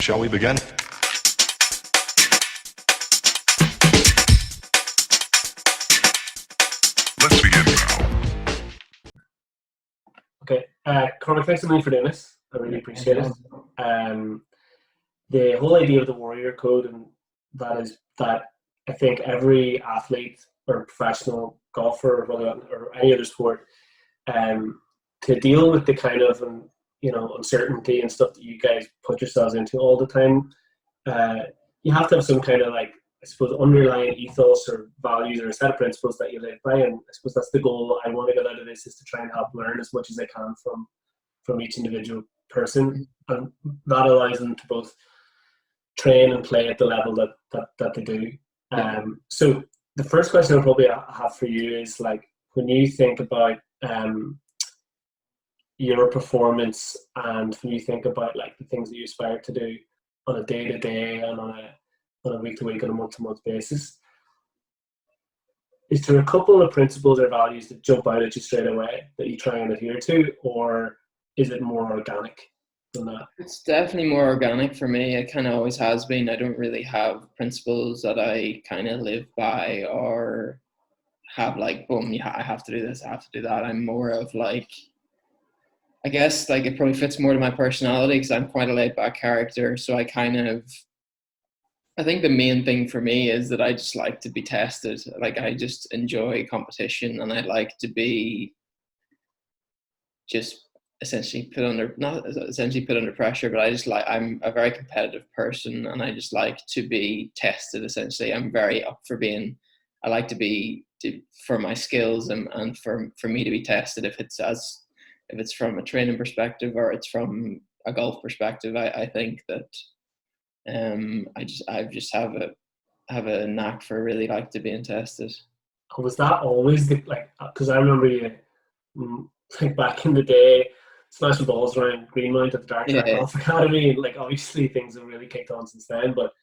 Shall we begin? Let's begin now. Okay, Cormac, thanks so much for doing this. I really appreciate it. The whole idea of the warrior code, and that is that I think every athlete or professional golfer or any other sport, to deal with the kind of uncertainty and stuff that you guys put yourselves into all the time, you have to have some kind of, like, I suppose, underlying ethos or values or a set of principles that you live by, and I suppose that's the goal I want to get out of this, is to try and help learn as much as I can from each individual person, and that allows them to both train and play at the level that they do. So the first question I'll probably have for you is, like, when you think about your performance, and when you think about, like, the things that you aspire to do on a day-to-day and on a week-to-week and a month-to-month basis, is there a couple of principles or values that jump out at you straight away that you try and adhere to, or is it more organic than that? It's definitely more organic for me. It kind of always has been. I don't really have principles that I kind of live by, or have, like, boom, yeah, I have to do this, I have to do that. I'm more of, like, I guess, like, it probably fits more to my personality because I'm quite a laid-back character. So I think the main thing for me is that I just like to be tested. Like, I just enjoy competition, and I like to be just essentially not essentially put under pressure, but I'm a very competitive person, and I just like to be tested. Essentially, I'm very up for I like to be for my skills and for me to be tested, if it's from a training perspective or it's from a golf perspective. I think that I just have a knack for really like to being tested. Was that always because I remember you, like, back in the day, smashing balls around Greenmount at the Dark Track Golf Academy, and, like, obviously things have really kicked on since then, but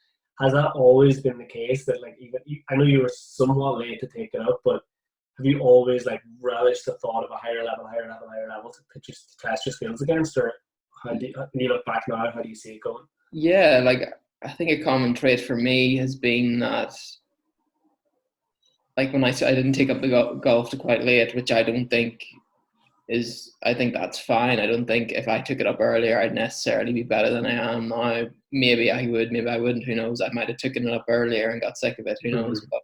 has that always been the case that, like, even I know you were somewhat late to take it up, but have you always, like, relished the thought of a higher level to test your skills against, or when you look back now, how do you see it going? Yeah, like, I think a common trait for me has been that, like, when I didn't take up the golf to quite late, which I don't think I think that's fine. I don't think if I took it up earlier, I'd necessarily be better than I am now. Maybe I would, maybe I wouldn't. Who knows? I might have taken it up earlier and got sick of it. Who knows? But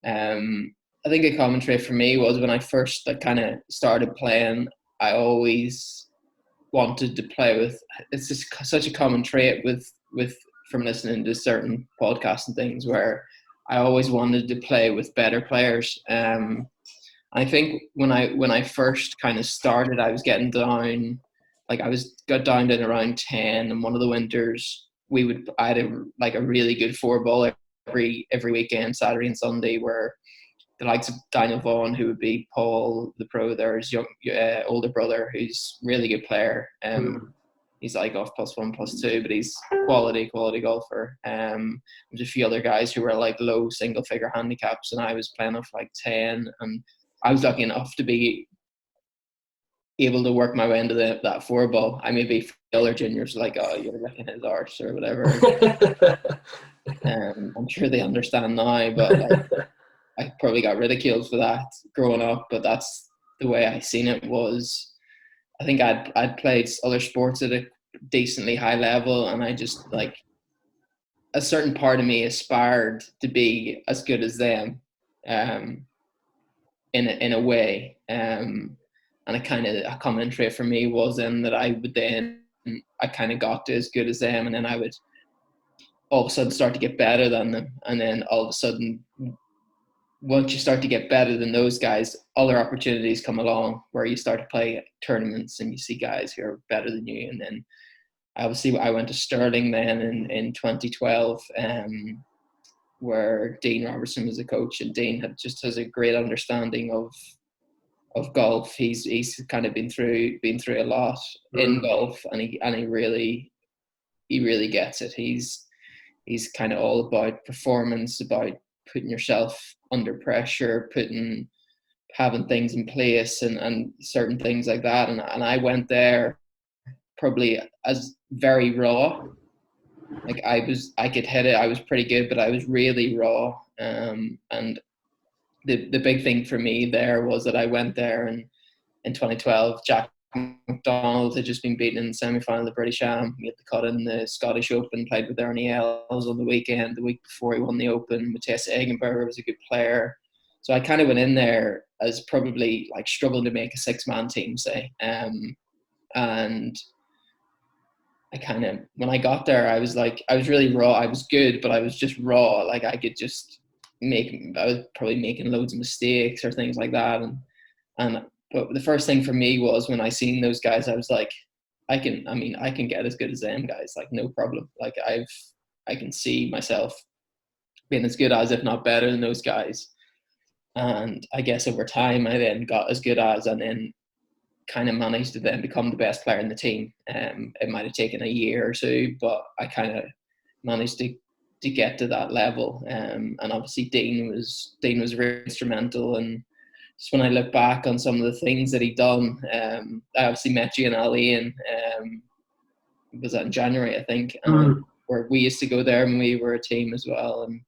I think a common trait for me was when I first, like, kind of started playing, I always wanted to play with. It's just such a common trait with from listening to certain podcasts and things, where I always wanted to play with better players. I think when I first kind of started, I was getting down, like, got down to around 10, and one of the winters I had a really good 4-ball every weekend, Saturday and Sunday, where the likes of Daniel Vaughan, who would be Paul the pro there's young older brother, who's really good player. He's like off +1, +2, but he's quality golfer. There's a few other guys who were, like, low single figure handicaps, and I was playing off, like, 10, and I was lucky enough to be able to work my way into that 4-ball. I may be other juniors like, oh, you're licking his arse or whatever. I'm sure they understand now, but, like, I probably got ridiculed for that growing up. But that's the way I seen it. Was I think I'd played other sports at a decently high level, and I just, like, a certain part of me aspired to be as good as them. In a way, and a common trait for me was in that I kind of got to as good as them, and then I would all of a sudden start to get better than them, and then all of a sudden, once you start to get better than those guys, other opportunities come along where you start to play tournaments and you see guys who are better than you. And then obviously I went to Stirling then in 2012. Where Dean Robertson was a coach, and Dean has a great understanding of golf. He's kind of been through a lot in golf, and he really gets it. He's kind of all about performance, about putting yourself under pressure, having things in place, and certain things like that. And I went there probably as very raw, like I could hit it. I was pretty good, but I was really raw. And the big thing for me there was that I went there, and in 2012, Jack McDonald had just been beaten in the semi-final of the British Am. He had the cut in the Scottish Open, played with Ernie Els on the weekend. The week before he won the Open, Matthias Eggenberger was a good player. So I kind of went in there as probably like struggling to make a six-man team, say. And I kind of, when I got there, I was really raw. I was good, but I was just raw. Like I was probably making loads of mistakes or things like that. But the first thing for me was when I seen those guys, I was like, I can get as good as them guys, like no problem. Like I can see myself being as good as, if not better than those guys. And I guess over time, I then got as good as, and then kind of managed to then become the best player in the team. It might have taken a year or two, but I kind of managed to get to that level. And obviously Dean was really instrumental. And just when I look back on some of the things that he'd done, I obviously met you in Ali, and was that in January, I think, where we used to go there when we were a team as well, and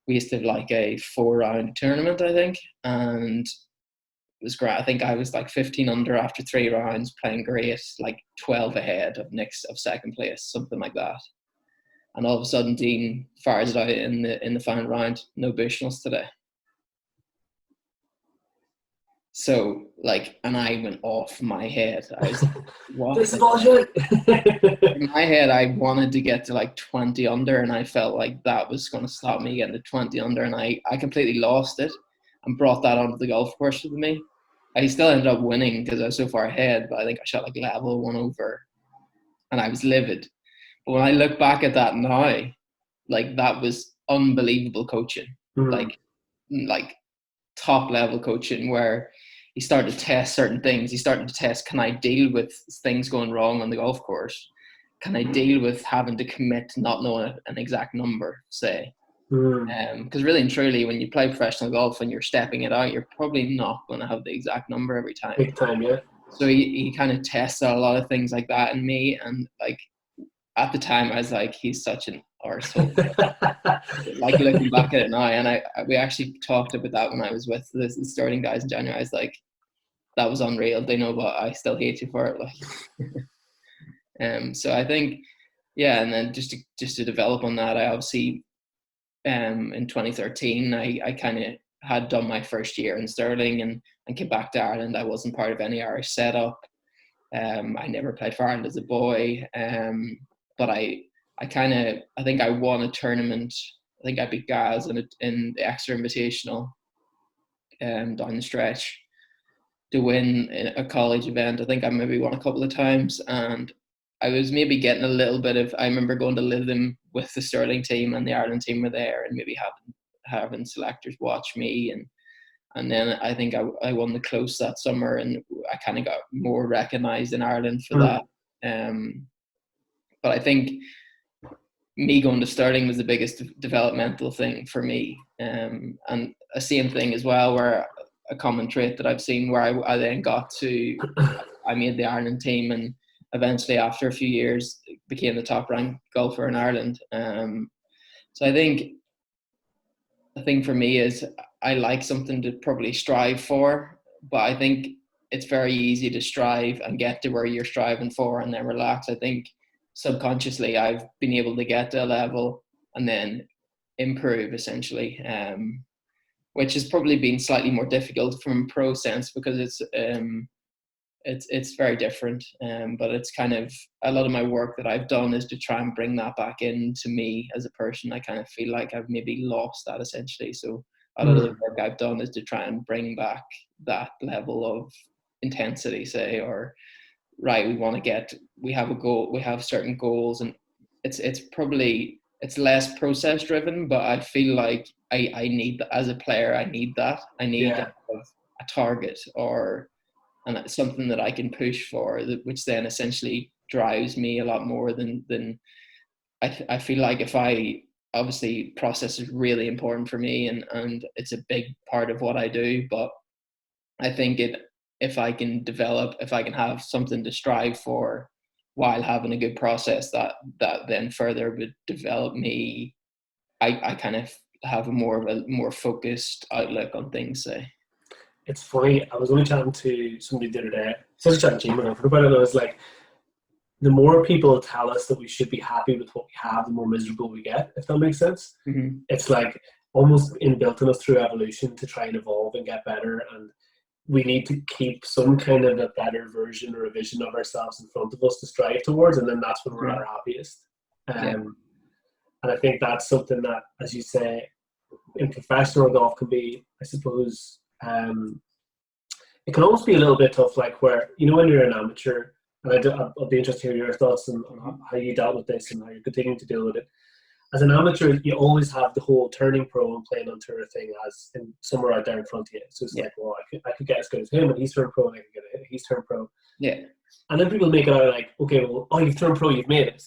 we used to have like a 4-round tournament, I think, and it was great. I think I was like 15 under after 3 rounds, playing great, like 12 ahead of second place, something like that. And all of a sudden, Dean fires it out in the final round. No Bushnells today. So and I went off my head. I was like, what? This is bullshit. In my head, I wanted to get to like 20 under, and I felt like that was going to stop me getting to 20 under, and I completely lost it and brought that onto the golf course with me. I still ended up winning because I was so far ahead, but I think I shot like level 1 over, and I was livid. But when I look back at that now, like that was unbelievable coaching, like top level coaching, where he started to test certain things. He started to test, can I deal with things going wrong on the golf course? Can I deal with having to commit to not knowing an exact number, say? Because really and truly, when you play professional golf and you're stepping it out, you're probably not going to have the exact number every time. Big time, yeah. So he kind of tested a lot of things like that in me, and like at the time I was like, he's such an arsehole. Like looking back at it now, and we actually talked about that when I was with the Sterling guys in January. I was like, that was unreal. They know, but I still hate you for it. Like, so I think, yeah, and then just to develop on that, I obviously, in 2013, I kind of had done my first year in Sterling and came back to Ireland. I wasn't part of any Irish setup. I never played for Ireland as a boy, but I think I won a tournament. I think I beat Gaz in the extra invitational down the stretch to win a college event. I think I maybe won a couple of times, and I was maybe getting a little bit of, I remember going to Lytham with the Sterling team and the Ireland team were there, and maybe having selectors watch me, and then I think I won the close that summer, and I kind of got more recognised in Ireland for that. But I think me going to Sterling was the biggest developmental thing for me. And a same thing as well, where a common trait that I've seen, where I then got to, I made the Ireland team, and eventually after a few years became the top ranked golfer in Ireland. So I think the thing for me is I like something to probably strive for, but I think it's very easy to strive and get to where you're striving for and then relax. I think subconsciously I've been able to get to a level and then improve essentially, which has probably been slightly more difficult from a pro sense because it's very different. But it's kind of a lot of my work that I've done is to try and bring that back into me as a person. I kind of feel like I've maybe lost that essentially. So a lot of the work I've done is to try and bring back that level of intensity, say, or right, we have a goal, we have certain goals, and it's less process driven, but I feel like I need, as a player, I need that. I need to have a target and it's something that I can push for, which then essentially drives me a lot more than I feel like if I, obviously process is really important for me and it's a big part of what I do, but I think if I can have something to strive for, while having a good process that then further would develop me. I kind of have a more focused outlook on things, say. It's funny, I was only chatting to somebody the other day, such a chat to Jim about it, and I was like, the more people tell us that we should be happy with what we have, the more miserable we get, if that makes sense. Mm-hmm. It's like almost inbuilt in us through evolution to try and evolve and get better, and we need to keep some kind of a better version or a vision of ourselves in front of us to strive towards, and then that's when we're at our happiest. And I think that's something that, as you say, in professional golf can be, I suppose, it can almost be a little bit tough, like where, when you're an amateur, and I'll be interested to hear your thoughts on how you dealt with this and how you're continuing to deal with it. As an amateur, you always have the whole turning pro and playing on tour thing as in somewhere out there in front of you. So it's like, well, I could get as good as him, and he's turned pro, and I could get it. He's turned pro. Yeah. And then people make it out like, okay, well, you've turned pro, you've made it,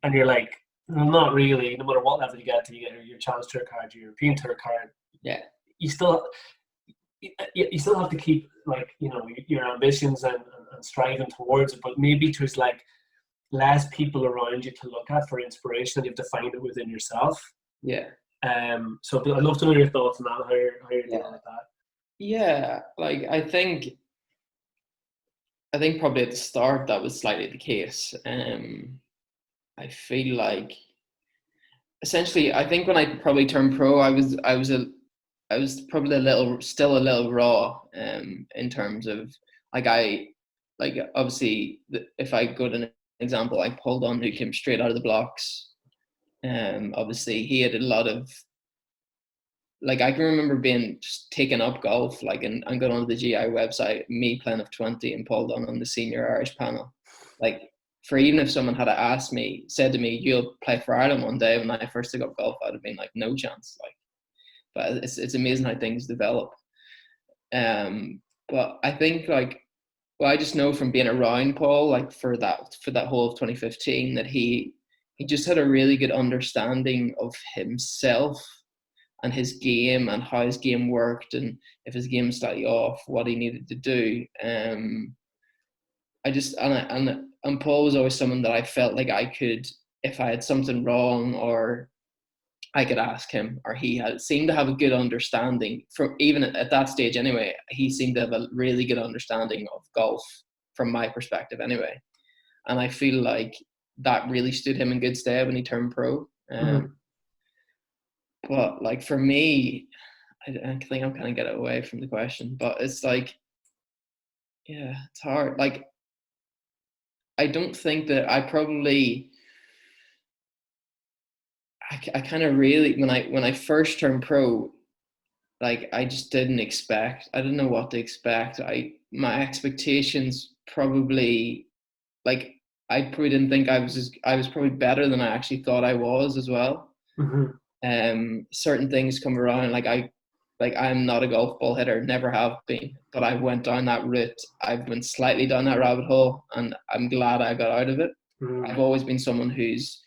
and you're like, well, not really. No matter what level you get your Challenge Tour card, your European Tour card. Yeah. You still have to keep your ambitions and striving towards it, but maybe there's like less people around you to look at for inspiration, and you have to find it within yourself. Yeah. So I'd love to know your thoughts on that, how you're dealing with that. Yeah, like I think probably at the start that was slightly the case. I feel like essentially, I think when I probably turned pro, I was probably still a little raw in terms of obviously if I go to an example, like Paul Dunn, who came straight out of the blocks. Obviously he had a lot of, like, I can remember being just taking up golf, like, and going on the GI website, me playing of 20 and Paul Dunn on the senior Irish panel. Like, for even if someone had said to me, you'll play for Ireland one day, when I first took up golf, I'd have been like, no chance. Like, but it's amazing how things develop. But I think I just know from being around Paul, like for that whole of 2015, that he just had a really good understanding of himself and his game and how his game worked, and if his game was slightly off, what he needed to do. And Paul was always someone that I felt like I could, if I had something wrong, or I could ask him, or he seemed to have a good understanding from, even at that stage anyway, he seemed to have a really good understanding of golf from my perspective anyway. And I feel like that really stood him in good stead when he turned pro. But like for me, I think I'm kind of getting away from the question, but it's like, yeah, it's hard. Like, I don't think that I kind of really, when I first turned pro, like, I just didn't know what to expect. My expectations probably, like, I probably didn't think I was probably better than I actually thought I was as well. Mm-hmm. Certain things come around, I'm not a golf ball hitter, never have been, but I went down that route. I've been slightly down that rabbit hole, and I'm glad I got out of it. Mm-hmm. I've always been someone who's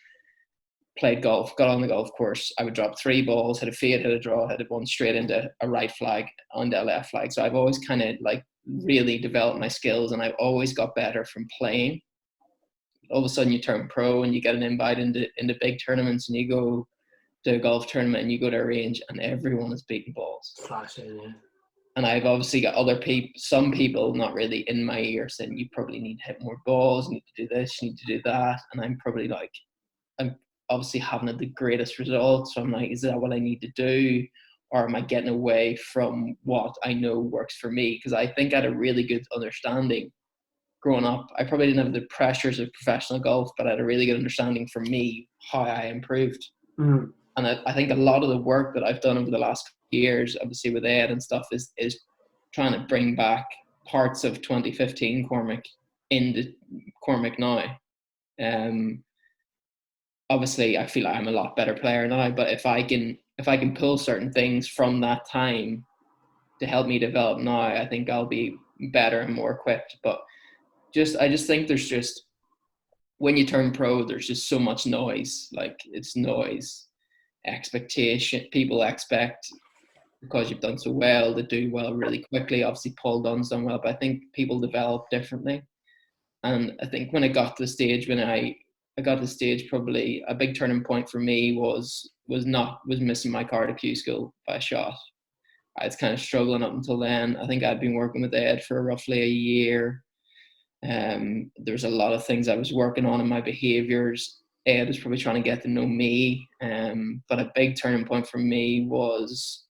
played golf, got on the golf course, I would drop 3 balls, hit a fade, hit a draw, hit one straight into a right flag, onto a left flag. So I've always kind of like really developed my skills, and I've always got better from playing. All of a sudden you turn pro and you get an invite into big tournaments, and you go to a golf tournament and you go to a range and everyone is beating balls. Flashing, yeah. And I've obviously got some people not really in my ear saying, you probably need to hit more balls, you need to do this, you need to do that. And I'm probably like, I'm obviously having the greatest results. So I'm like, is that what I need to do? Or am I getting away from what I know works for me? Because I think I had a really good understanding growing up. I probably didn't have the pressures of professional golf, but I had a really good understanding for me how I improved. Mm. And I think a lot of the work that I've done over the last years, obviously with Ed and stuff, is trying to bring back parts of 2015 Cormac into Cormac now. Obviously, I feel like I'm a lot better player now, but if I can pull certain things from that time to help me develop now, I think I'll be better and more equipped. But I just think there's just, when you turn pro, there's just so much noise. Like, it's noise. Expectation, people expect, because you've done so well, to do well really quickly. Obviously Paul Dunn's done well, but I think people develop differently. And I think when I got to the stage, probably a big turning point for me was missing my card at Q school by a shot. I was kind of struggling up until then. I think I'd been working with Ed for roughly a year. There's a lot of things I was working on in my behaviours. Ed was probably trying to get to know me. But a big turning point for me was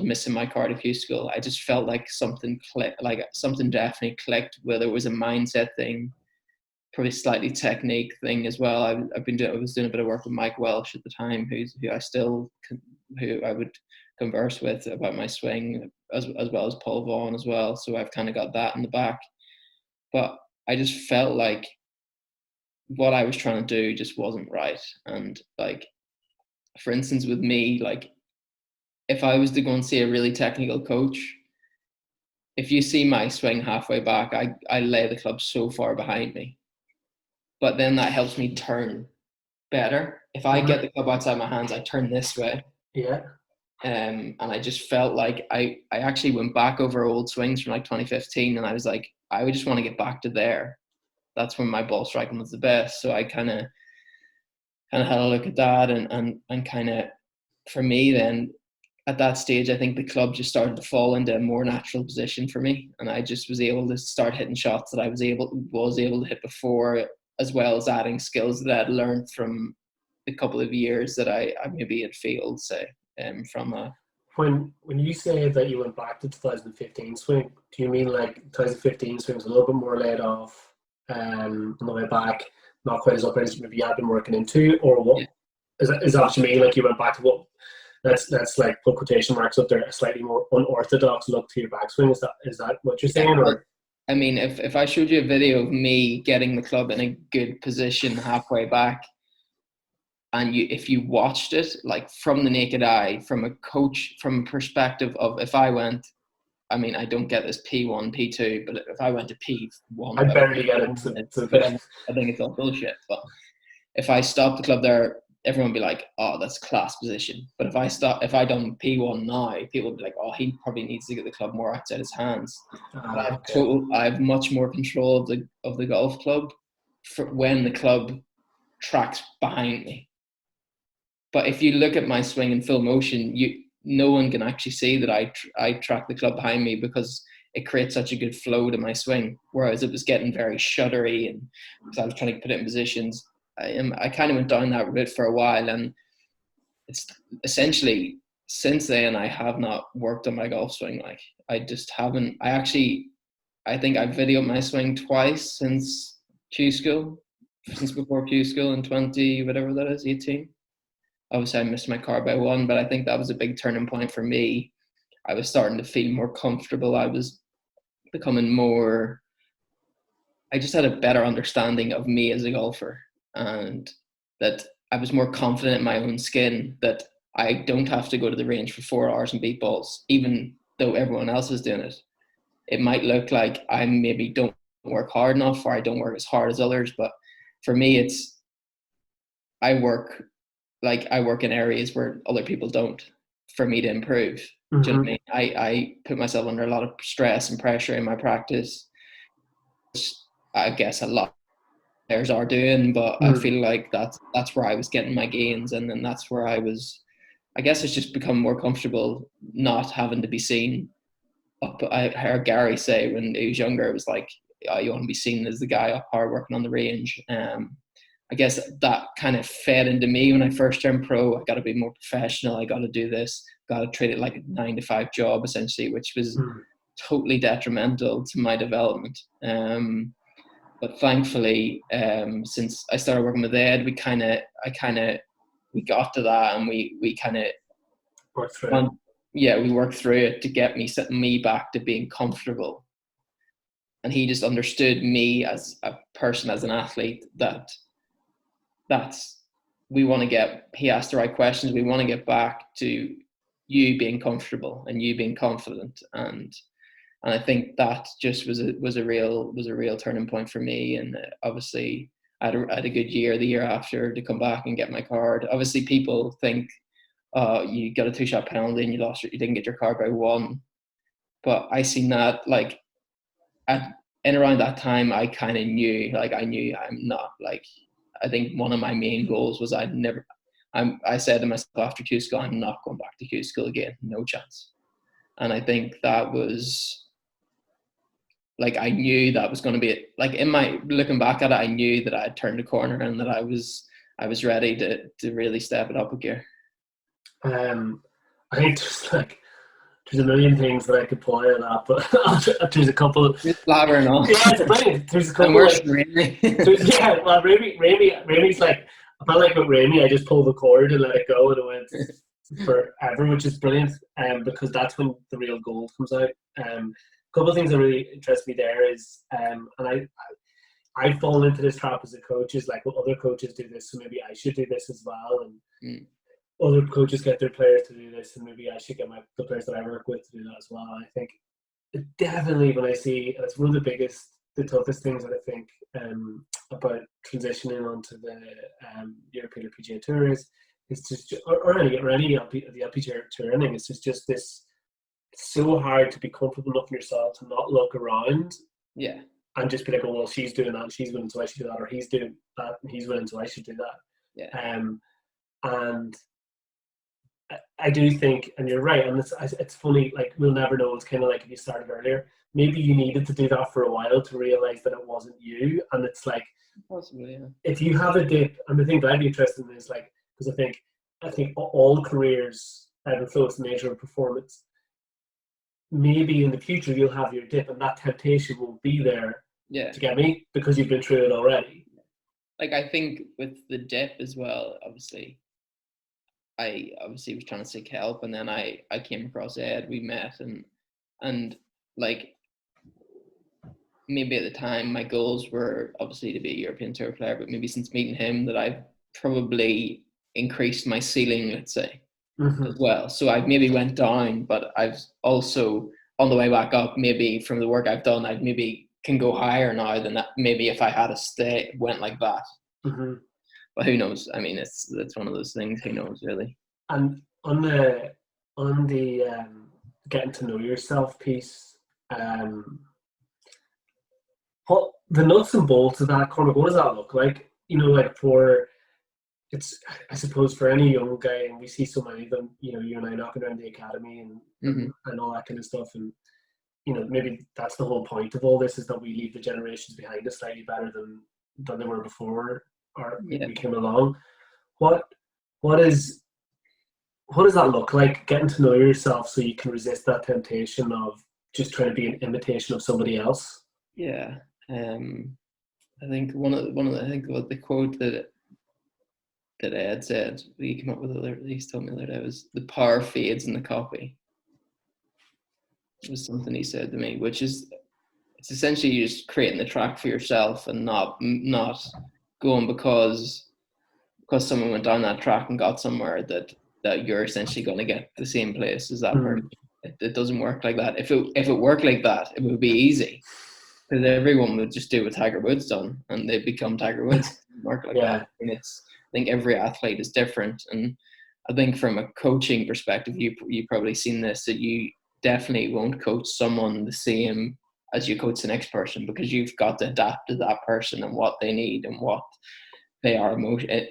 missing my card at school. I just felt like something clicked, like something definitely clicked, whether it was a mindset thing, probably slightly technique thing as well. I was doing a bit of work with Mike Welsh at the time, who I would converse with about my swing, as well as Paul Vaughan as well. So I've kind of got that in the back. But I just felt like what I was trying to do just wasn't right. And like, for instance, with me, like if I was to go and see a really technical coach, if you see my swing halfway back, I lay the club so far behind me. But then that helps me turn better. If I get the club outside my hands, I turn this way. Yeah. And I just felt like I actually went back over old swings from like 2015, and I was like, I would just want to get back to there. That's when my ball striking was the best. So I kind of had a look at that, and kind of, for me then, at that stage, I think the club just started to fall into a more natural position for me, and I just was able to start hitting shots that I was able to hit before, as well as adding skills that I'd learned from the couple of years that I maybe had failed, say, from a. When you say that you went back to 2015 swing, do you mean like 2015 swing was a little bit more laid off, on the way back, not quite as up as maybe you had been working into, or what? Yeah. Is that what you mean? Like you went back to what? That's like put quotation marks up there, a slightly more unorthodox look to your backswing. Is that what you're saying? Or I mean, if I showed you a video of me getting the club in a good position halfway back, and if you watched it like from the naked eye, from a perspective of, if I went, I mean, I don't get this P1, P2, but if I went to P1, I barely get it. I think it's all bullshit. But if I stopped the club there, everyone would be like, oh, that's class position. But if I done P1 now, people would be like, oh, he probably needs to get the club more outside his hands. But I have much more control of the golf club for when the club tracks behind me. But if you look at my swing in full motion, no one can actually see that I track the club behind me, because it creates such a good flow to my swing. Whereas it was getting very shuddery, and because I was trying to put it in positions, I kind of went down that route for a while, and it's essentially since then I have not worked on my golf swing. Like I just haven't. I think I've videoed my swing twice since Q school, since before Q school in 18. Obviously, I missed my car by one, but I think that was a big turning point for me. I was starting to feel more comfortable. I was becoming more. I just had a better understanding of me as a golfer, and that I was more confident in my own skin, that I don't have to go to the range for 4 hours and beat balls, even though everyone else is doing it. It might look like I maybe don't work hard enough, or I don't work as hard as others, but for me, I work in areas where other people don't, for me to improve. Mm-hmm. Do you know what I mean? I put myself under a lot of stress and pressure in my practice, which I guess a lot of players are doing, but I feel like that's where I was getting my gains, and then that's where I guess it's just become more comfortable not having to be seen. I heard Gary say when he was younger, it was like, oh, you want to be seen as the guy up hard working on the range. I guess that kind of fed into me when I first turned pro. I got to be more professional. I got to do this. Got to treat it like a 9-to-5 job, essentially, which was totally detrimental to my development. But thankfully, since I started working with Ed, we got to that, and we kind of worked through it. Yeah, we worked through it to get me back to being comfortable. And he just understood me as a person, as an athlete, he asked the right questions. We want to get back to you being comfortable and you being confident. And I think that just was a real turning point for me. And obviously I had a good year the year after to come back and get my card. Obviously people think, you got a 2-shot penalty and you didn't get your card by 1. But I seen that, like, at in around that time, I kind of knew, like, I knew I'm not, like, I think one of my main goals was I said to myself after Q school, I'm not going back to Q school again, no chance. And I think that was, like, I knew that was going to be, like, looking back at it, I knew that I had turned a corner and that I was ready to really step it up a gear. I think there's a million things that I could pull out of that, but there's a couple. It's blabbering on. Yeah, it's brilliant. There's a couple. And worse than Raimi. Yeah, well, Raimi's like, I felt like with Raimi, I just pulled the cord and let it go, and it went forever, which is brilliant. Because that's when the real gold comes out. A couple of things that really interest me there is, and I've fallen into this trap as a coach, is like, well, other coaches do this, so maybe I should do this as well, and other coaches get their players to do this, and maybe I should get the players that I work with to do that as well. And I think definitely when I see, and it's one of the toughest things that I think about transitioning onto the European or PGA Tour is just, or any the LPGA Touring, it's just this. It's so hard to be comfortable enough in yourself to not look around. Yeah. And just be like, oh, well, she's doing that, and she's winning, so I should do that, or he's doing that, and he's winning, so I should do that. Yeah. And I do think, and you're right, and it's funny, like, we'll never know. It's kind of like if you started earlier, maybe you needed to do that for a while to realize that it wasn't you, and it's like, possibly, yeah. If you have a dip, and the thing that I'd be interested in is, like, because I think all careers ebb and flow. It's the nature of performance. Maybe in the future you'll have your dip, and that temptation won't be there. Yeah. To get me, because you've been through it already. Like, I think with the dip as well, obviously, I was trying to seek help, and then I came across Ed. We met, and like, maybe at the time my goals were obviously to be a European Tour player, but maybe since meeting him that I've probably increased my ceiling, let's say, as well. So I maybe went down, but I've also, on the way back up, maybe from the work I've done, I maybe can go higher now than that. Maybe if I had went like that. But who knows? I mean, it's one of those things. Who knows, really? And on the getting to know yourself piece, what the nuts and bolts of that, Cormac, what does that look like? You know, like I suppose for any young guy, and we see so many of them, you know, you and I knocking around the academy and all that kind of stuff, and you know, maybe that's the whole point of all this, is that we leave the generations behind us slightly better than they were before, or we came along. What does that look like, getting to know yourself so you can resist that temptation of just trying to be an imitation of somebody else? Yeah, I think one of the quote that Ed said, he came up with he told me the other day, was the power fades in the copy. It was something he said to me, which is, it's essentially you just creating the track for yourself and not going because someone went down that track and got somewhere that you're essentially going to get the same place as that person. It doesn't work like that. If it worked like that, it would be easy, because everyone would just do what Tiger Woods done and they become Tiger Woods. It doesn't work like that. And I think every athlete is different, and I think from a coaching perspective, you probably seen this, that you definitely won't coach someone the same as you coach the next person, because you've got to adapt to that person and what they need and what they are,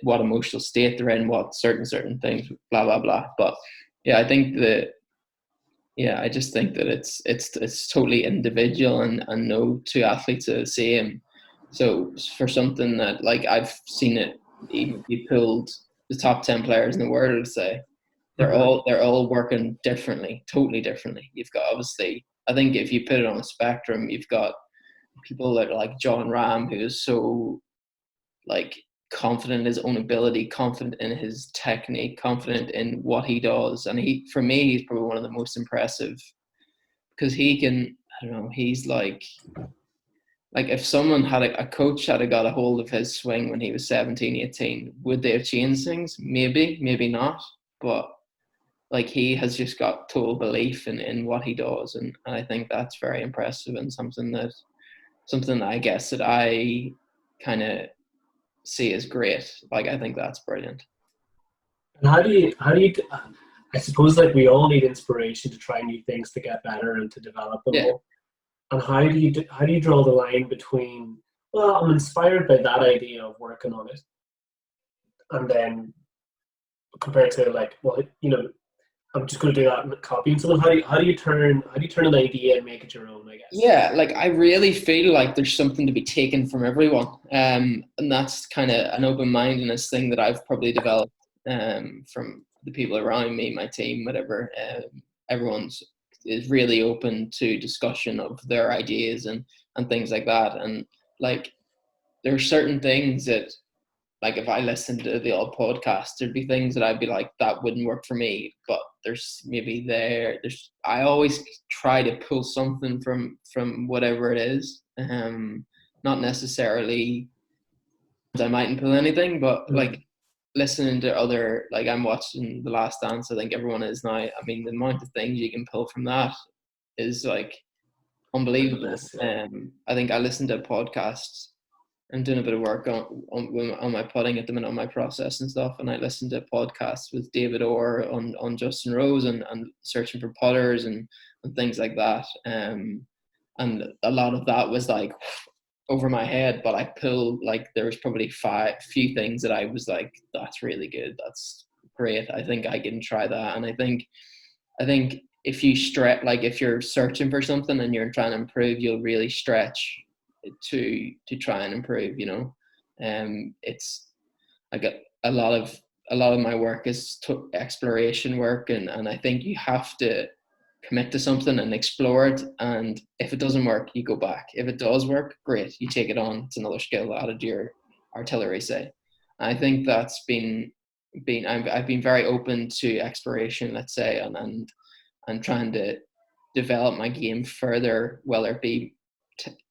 what emotional state they're in, what certain things, blah blah blah. But yeah, I think I just think that it's totally individual, and no two athletes are the same. So for something that, like, I've seen it, even if you pulled the top 10 players in the world, say, they're all working differently, totally differently. You've got, obviously, I think if you put it on a spectrum, you've got people that are like John Ram, who is so, like, confident in his own ability, confident in his technique, confident in what he does. And for me, he's probably one of the most impressive, because he can, I don't know, he's like if someone had a coach had got a hold of his swing when he was 17, 18, would they have changed things? Maybe not. But like, he has just got total belief in what he does. And I think that's very impressive, and something that I guess that I kind of see as great. Like, I think that's brilliant. And how do you I suppose, like, we all need inspiration to try new things, to get better and to develop them all. And how do you draw the line between, well, I'm inspired by that idea of working on it, and then compared to like, well, I'm just going to do that and copying someone. How do you turn an idea and make it your own? I guess. Yeah, like I really feel like there's something to be taken from everyone, and that's kind of an open-mindedness thing that I've probably developed from the people around me, my team, whatever. Everyone's is really open to discussion of their ideas and things like that, and like there are certain things that, like if I listened to the old podcast, there'd be things that I'd be like, that wouldn't work for me. But I always try to pull something from whatever it is. Not necessarily I mightn't pull anything, but like listening to other, like I'm watching The Last Dance, I think everyone is now. I mean, the amount of things you can pull from that is like unbelievable. I think I listened to podcasts. I'm doing a bit of work on my putting at the minute, on my process and stuff, and I listened to podcasts with David Orr on Justin Rose and searching for putters and things like that. And a lot of that was like over my head, but I pulled, like there was probably few things that I was like, that's really good, that's great, I think I can try that. And I think if you stretch, like if you're searching for something and you're trying to improve, you'll really stretch to try and improve, it's like a lot of my work is exploration work, and I think you have to commit to something and explore it, and if it doesn't work, you go back. If it does work, great, you take it on, it's another skill added to your artillery, say. I think that's I've been very open to exploration, let's say, and trying to develop my game further, whether it be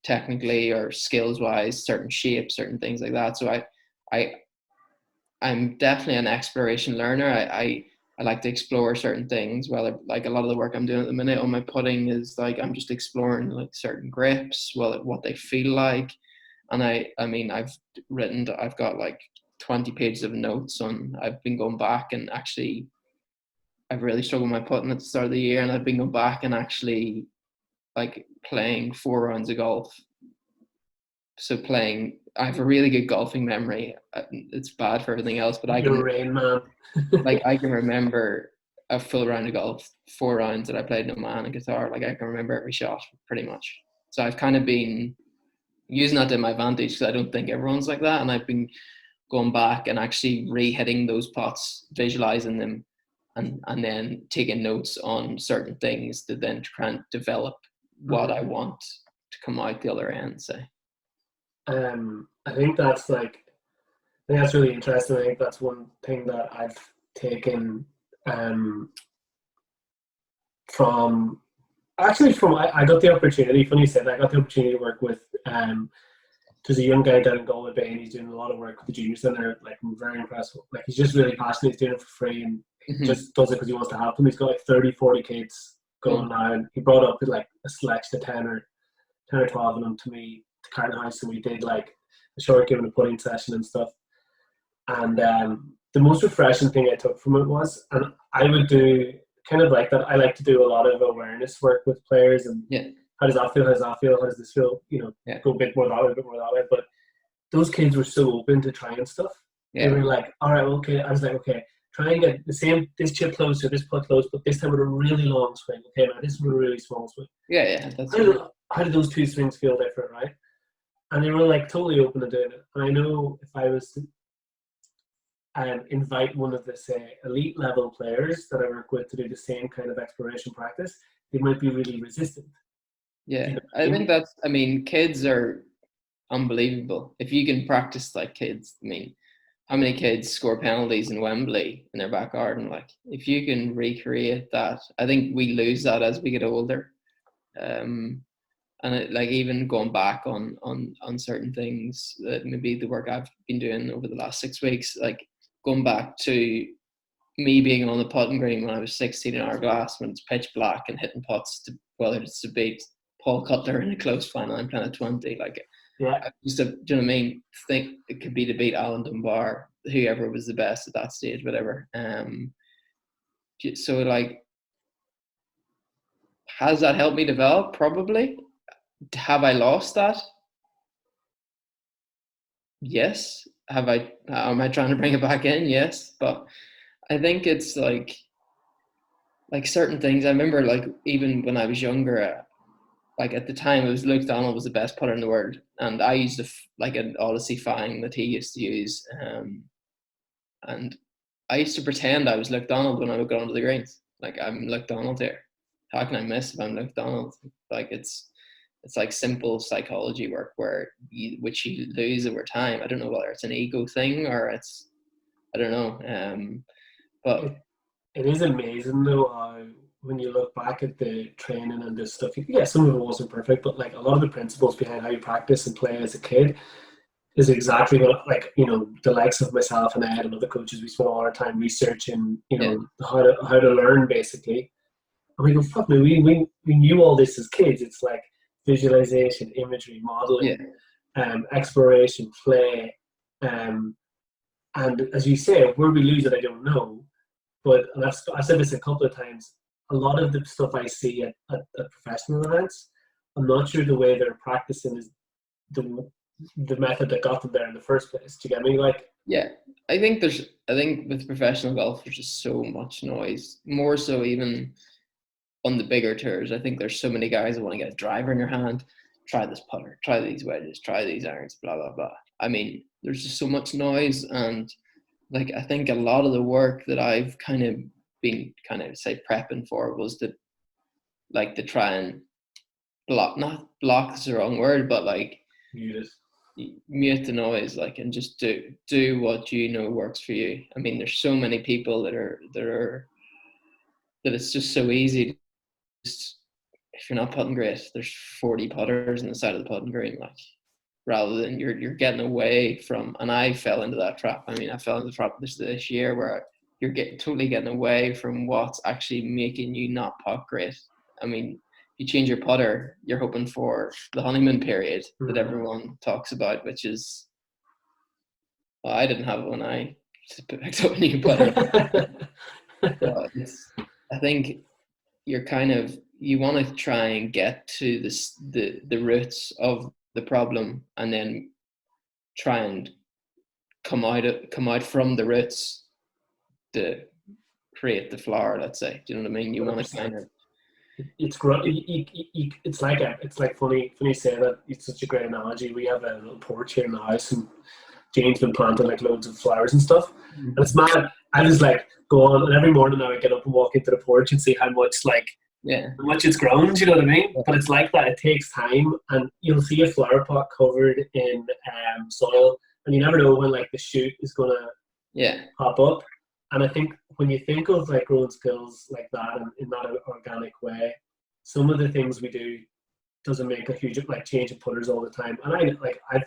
technically or skills wise, certain shapes, certain things like that. So I'm definitely an exploration learner. I like to explore certain things. Whether, like a lot of the work I'm doing at the minute on my putting is like I'm just exploring like certain grips, what they feel like. And I mean I've got like 20 pages of notes on. I've been going back and actually I've really struggled with my putting at the start of the year, and I've been going back and actually like playing 4 rounds of golf. So I have a really good golfing memory. It's bad for everything else, but You're Rain Man. like I can remember a full round of golf, 4 rounds that I played in Oman and guitar. Like I can remember every shot pretty much. So I've kind of been using that to my advantage, because I don't think everyone's like that. And I've been going back and actually re-hitting those putts, visualizing them, and then taking notes on certain things to then try and develop what I want to come out the other end, say. I think that's really interesting. I think that's one thing that I've taken from I got the opportunity. Funny you said that. I got the opportunity to work with there's a young guy down in Galway Bay, and he's doing a lot of work with the juniors in there. Like I'm very impressed. Like he's just really passionate. He's doing it for free, and he just does it because he wants to help them. He's got like 30-40 kids going now, and he brought up like a selection of 10 or 12 of them to me to Carton House, so we did like a short given a putting session and stuff. And the most refreshing thing I took from it was, and I would do kind of like that. I like to do a lot of awareness work with players, and how does that feel? How does that feel? How does this feel? Go a bit more that way, a bit more that way. But those kids were so open to trying stuff. They were like, all right, okay. I was like, okay, try and get this chip closer, this putt close, but this time with a really long swing. Okay, now this is with a really small swing. How did those two swings feel different, right? And they were like totally open to doing it. And I know if I was to invite one of the, say, elite level players that I work with to do the same kind of exploration practice, they might be really resistant. Yeah, I think kids are unbelievable. If you can practice like kids, I mean, how many kids score penalties in Wembley in their back garden? Like, if you can recreate that, I think we lose that as we get older. And like even going back on certain things, that maybe the work I've been doing over the last 6 weeks, like going back to me being on the putting green when I was 16 in Hourglass, when it's pitch black, and hitting putts to, whether it's to beat Paul Cutler in a close final, I'm playing at 20. Like, I used to, do you know what I mean? Think it could be to beat Alan Dunbar, whoever was the best at that stage, whatever. So like, has that helped me develop? Probably. Have I lost that? Yes. Have I? Am I trying to bring it back in? Yes. But I think it's like certain things. I remember like even when I was younger, like at the time, it was Luke Donald was the best putter in the world, and I used like an Odyssey Fang that he used to use, and I used to pretend I was Luke Donald when I would go onto the greens. Like I'm Luke Donald here. How can I miss if I'm Luke Donald? Like it's like simple psychology work which you lose over time. I don't know whether it's an ego thing or it's I don't know. But It is amazing though how when you look back at the training and this stuff, yeah, some of it wasn't perfect, but like a lot of the principles behind how you practice and play as a kid is exactly what, like, the likes of myself and Ed and other coaches, we spent all our time researching, yeah, how to learn basically. And we go, fuck me, we knew all this as kids. It's like visualization, imagery, yeah, modeling, exploration, play, and as you say, where we lose it, I don't know. But and I've said this a couple of times. A lot of the stuff I see at professional events, I'm not sure the way they're practicing is the the method that got them there in the first place. Do you get me? Like, yeah. I think with professional golf, there's just so much noise. More so even on the bigger tours. I think there's so many guys that want to get a driver in your hand, try this putter, try these wedges, try these irons, blah blah blah. I mean, there's just so much noise, and like I think a lot of the work that I've kind of been kind of say prepping for was to try and not block is the wrong word, but like mute mute the noise, like, and just do what you know works for you. I mean, there's so many people that it's just so easy. Just, if you're not putting great, there's 40 putters on the side of the putting green, like rather than you're getting away from. And I fell into that trap. I mean, I fell into the trap this year where you're totally getting away from what's actually making you not putt great. I mean, you change your putter, you're hoping for the honeymoon period that everyone talks about, which is, well, I didn't have it when I picked up a new putter. But I think you're kind of you want to try and get to the roots of the problem, and then try and come out from the roots to create the flower. Let's say, do you know what I mean? You want to kind of it's great. It's like funny you say that. It's such a great analogy. We have a little porch here in the house, and Jane's been planting like loads of flowers and stuff. And it's mad. I just like go on, and every morning now I get up and walk into the porch and see how much how much it's grown. Do you know what I mean? Yeah. But it's like that. It takes time, and you'll see a flower pot covered in soil, and you never know when like the shoot is gonna pop up. And I think when you think of like growing skills like that and in that organic way, some of the things we do doesn't make a huge like change of putters all the time. And I've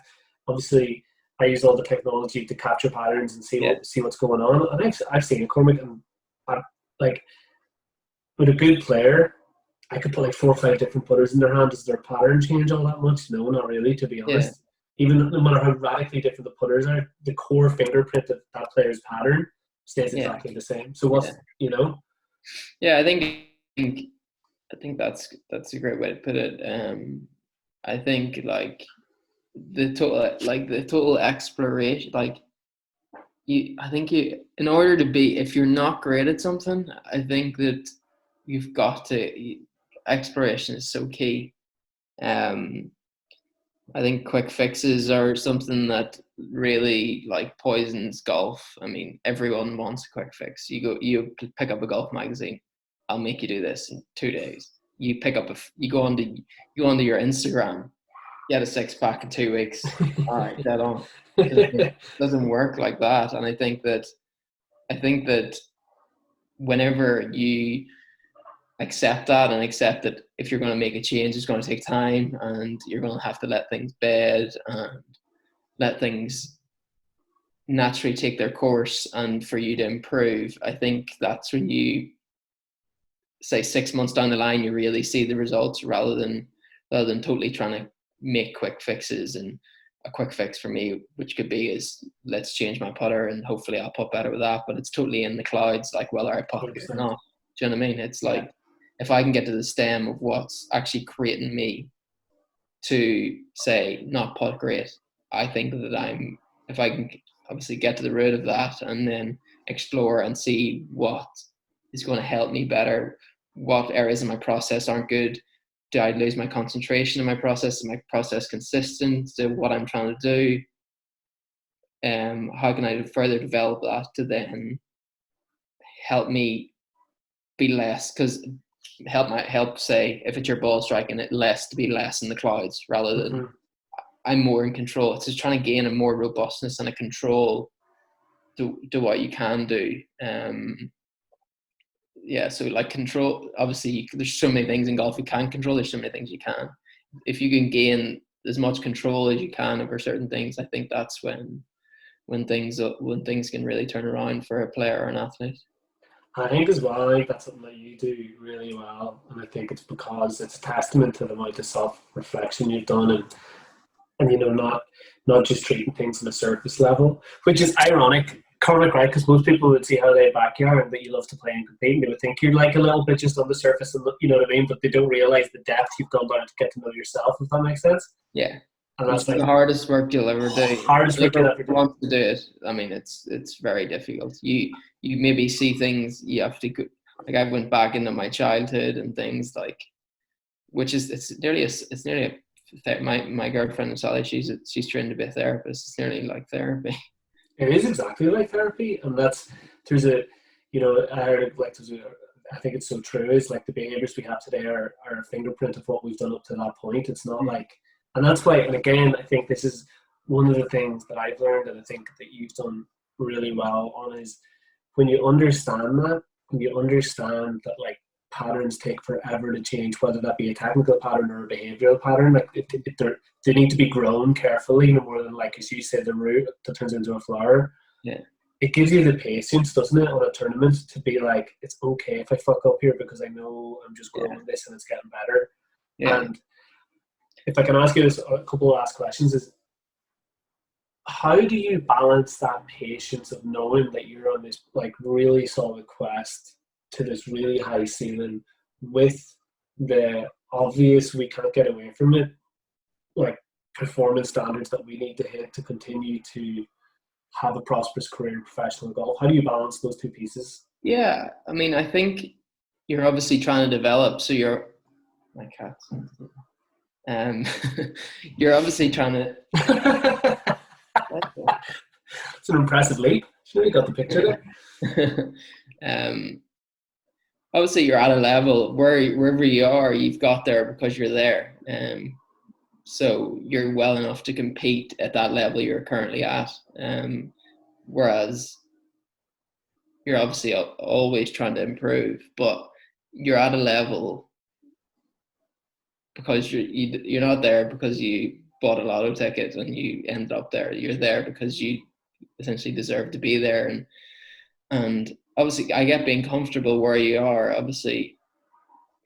obviously I use all the technology to capture patterns and see what's going on. And I've seen it, Cormac, and I, like with a good player, I could put like 4 or 5 different putters in their hand. Does their pattern change all that much? No, not really, to be honest. Even no matter how radically different the putters are, the core fingerprint of that player's pattern stays exactly the same. So what's Yeah, I think that's a great way to put it. I think like the total exploration, like I think in order to be, if you're not great at something, I think that you've got to exploration is so key. I think quick fixes are something that really like poisons golf. I mean, everyone wants a quick fix. You pick up a golf magazine. I'll make you do this in 2 days. You pick up you go onto your Instagram, get a 6-pack in 2 weeks. All right, dead on. It doesn't work like that. And I think that whenever you accept that and accept that if you're going to make a change, it's going to take time, and you're going to have to let things bed and let things naturally take their course, and for you to improve. I think that's when you say 6 months down the line, you really see the results rather than totally trying to make quick fixes. And a quick fix for me, which could be, is let's change my putter and hopefully I'll putt better with that. But it's totally in the clouds, like whether I putt it or not. Do you know what I mean? It's like if I can get to the stem of what's actually creating me to say not putt great. I think that if I can obviously get to the root of that and then explore and see what is going to help me better, what areas of my process aren't good. Do I lose my concentration in my process? Is my process consistent to what I'm trying to do? How can I further develop that to then help me be less? Because help say if it's your ball striking it less to be less in the clouds rather than I'm more in control. It's just trying to gain a more robustness and a control to what you can do. So like control, obviously there's so many things in golf you can control, there's so many things you can. If you can gain as much control as you can over certain things, I think that's when things can really turn around for a player or an athlete. I think as well, I think that's something that you do really well, and I think it's because it's a testament to the amount of self-reflection you've done, and you know, not just treating things on a surface level, which is ironic, Cormac, right? Because most people would see how they backyard and that you love to play and compete, and they would think you're like a little bit just on the surface, and you know what I mean, but they don't realize the depth you've gone down to get to know yourself, if that makes sense. Yeah. And that's the hardest work you'll ever do. Hardest work you'll ever do. Want to do it. I mean, it's very difficult. You maybe see things you have to go, like I went back into my childhood and things like, which is it's nearly my girlfriend Sally. She's trained to be a therapist. It's nearly like therapy. It is exactly like therapy, and there's a, you know, I think it's so true. Is like the behaviors we have today are a fingerprint of what we've done up to that point. It's not like. And that's why, and again, I think this is one of the things that I've learned, and I think that you've done really well on, is when you understand that like patterns take forever to change, whether that be a technical pattern or a behavioral pattern, like they need to be grown carefully, no more than, like, as you said, the root that turns into a flower. Yeah. It gives you the patience, doesn't it, on a tournament to be like, it's okay if I fuck up here because I know I'm just growing this and it's getting better. Yeah. And if I can ask you this, a couple of last questions, is how do you balance that patience of knowing that you're on this like really solid quest to this really high ceiling with the obvious, we can't get away from it, like performance standards that we need to hit to continue to have a prosperous career in professional golf? How do you balance those two pieces? Yeah, I mean, I think you're obviously trying to develop, so my cat's you're obviously trying to. It's an impressive leap. Sure, you got the picture there. Obviously, you're at a level wherever you are, you've got there because you're there. So you're well enough to compete at that level you're currently at. Whereas you're obviously always trying to improve, but you're at a level because you're not there because you bought a lotto ticket and you ended up there. You're there because you essentially deserve to be there. And obviously, I get being comfortable where you are. Obviously,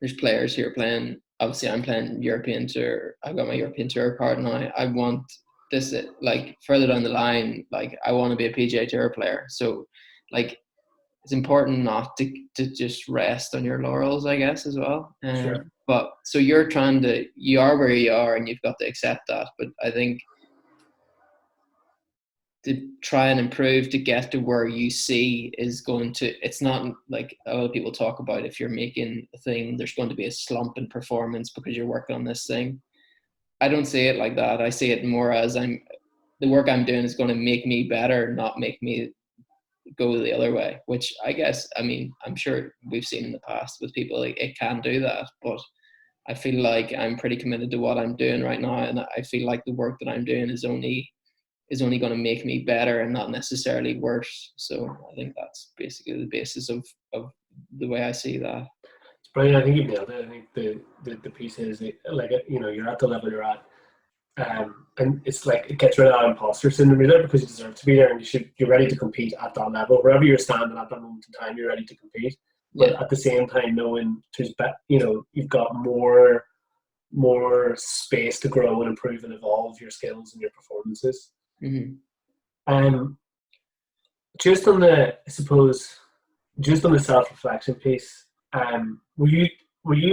there's players here playing. Obviously, I'm playing European Tour. I've got my European Tour card now. I want this, like, further down the line, like, I want to be a PGA Tour player. So, like, it's important not to just rest on your laurels, I guess, as well. Sure. But so you are where you are and you've got to accept that. But I think to try and improve to get to where you see is going to, it's not like a lot of people talk about, if you're making a thing, there's going to be a slump in performance because you're working on this thing. I don't see it like that. I see it more as the work I'm doing is going to make me better, not make me go the other way, which I guess, I mean, I'm sure we've seen in the past with people, like, it can do that, but I feel like I'm pretty committed to what I'm doing right now, and I feel like the work that I'm doing is only going to make me better and not necessarily worse. So I think that's basically the basis of the way I see that. It's brilliant. I think you've nailed it. I think the piece is, like, you know, you're at the level you're at, and it's like it gets rid of that imposter syndrome. You're there because you deserve to be there, and you're ready to compete at that level. Wherever you're standing at that moment in time, you're ready to compete. But at the same time, knowing you've got more space to grow and improve and evolve your skills and your performances. Mm-hmm. Just on the self-reflection piece, were you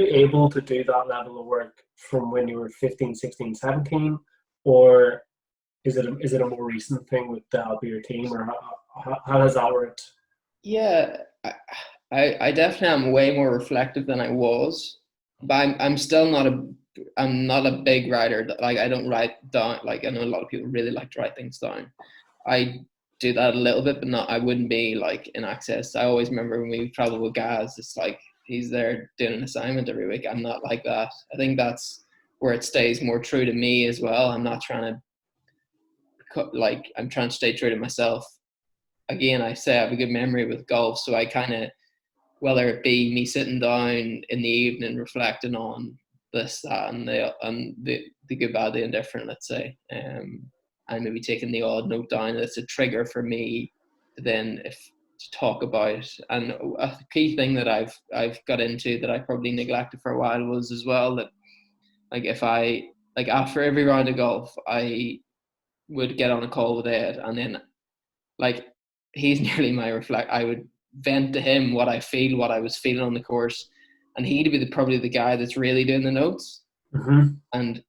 able to do that level of work from when you were 15, 16, 17, or is it a more recent thing with the help of your team, or how has that worked? Yeah, I definitely am way more reflective than I was, but I'm still I'm not a big writer. Like, I don't write down, like, I know a lot of people really like to write things down. I do that a little bit, but not, I wouldn't be like in access. I always remember when we travel with Gaz, it's like he's there doing an assignment every week. I'm not like that. I think that's where it stays more true to me as well. I'm not trying to I'm trying to stay true to myself. Again, I say I have a good memory with golf, so I kind of, whether it be me sitting down in the evening reflecting on this, that, and the good, bad, the indifferent, let's say, and maybe taking the odd note down, that's a trigger for me to then to talk about. And a key thing that I've got into that I probably neglected for a while was as well that, like, if I, like, after every round of golf, I would get on a call with Ed, and then, like, he's nearly my I would vent to him what I was feeling on the course, and he'd be probably the guy that's really doing the notes. Mm-hmm. And